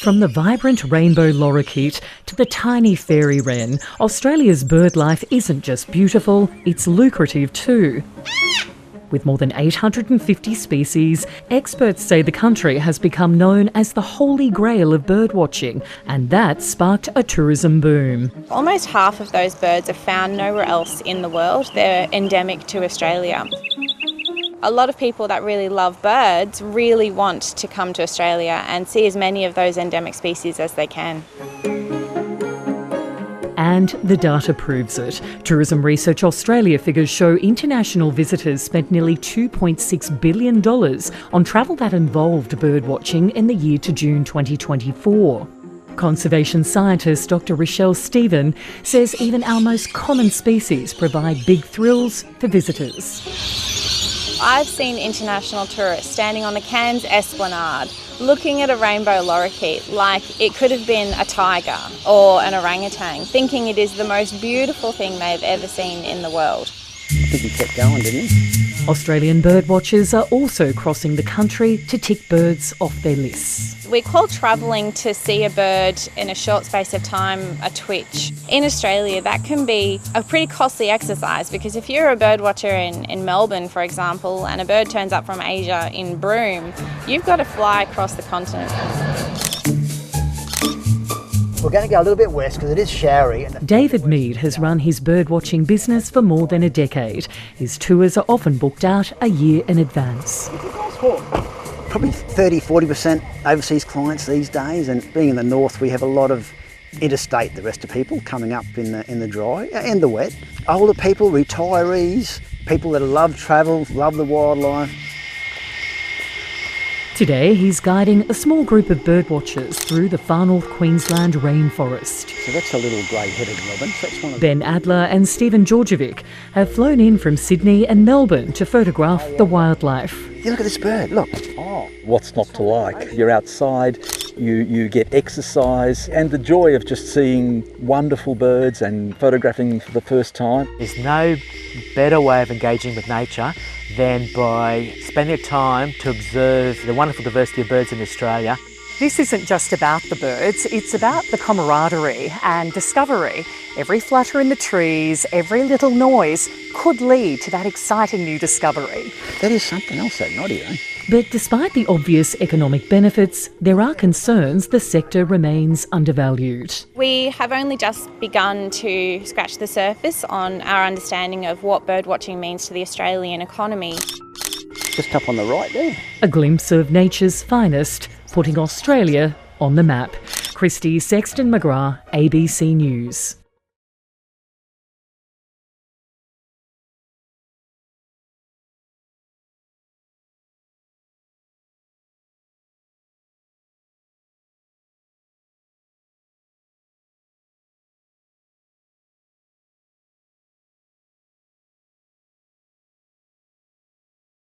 From the vibrant rainbow lorikeet to the tiny fairy wren, Australia's bird life isn't just beautiful, it's lucrative too. With more than 850 species, experts say the country has become known as the holy grail of birdwatching, and that sparked a tourism boom. Almost half of those birds are found nowhere else in the world. They're endemic to Australia. A lot of people that really love birds really want to come to Australia and see as many of those endemic species as they can. And the data proves it. Tourism Research Australia figures show international visitors spent nearly $2.6 billion on travel that involved birdwatching in the year to June 2024. Conservation scientist Dr. Rochelle Stephen says even our most common species provide big thrills for visitors. I've seen international tourists standing on the Cairns Esplanade looking at a rainbow lorikeet like it could have been a tiger or an orangutan, thinking it is the most beautiful thing they've ever seen in the world. I think he kept going, didn't he? Australian birdwatchers are also crossing the country to tick birds off their lists. We call travelling to see a bird in a short space of time a twitch. In Australia, that can be a pretty costly exercise because if you're a birdwatcher in Melbourne, for example, and a bird turns up from Asia in Broome, you've got to fly across the continent. We're going to go a little bit west because it is showery. David Mead has run his birdwatching business for more than a decade. His tours are often booked out a year in advance. Probably 30-40% overseas clients these days, and being in the north we have a lot of interstate, the rest of people coming up in the dry and the wet. Older people, retirees, people that love travel, love the wildlife. Today, he's guiding a small group of birdwatchers through the far north Queensland rainforest. So that's a little grey-headed robin. So that's one of Ben Adler and Stephen Georgievic have flown in from Sydney and Melbourne to photograph the wildlife. You look at this bird, look. Oh, what's not to like? You're outside, you get exercise and the joy of just seeing wonderful birds and photographing them for the first time. There's no better way of engaging with nature than by spending time to observe the wonderful diversity of birds in Australia. This isn't just about the birds, it's about the camaraderie and discovery. Every flutter in the trees, every little noise could lead to that exciting new discovery. That is something else, that noddy, eh? But despite the obvious economic benefits, there are concerns the sector remains undervalued. We have only just begun to scratch the surface on our understanding of what birdwatching means to the Australian economy. Just up on the right there. A glimpse of nature's finest, putting Australia on the map. Christy Sexton McGrath, ABC News.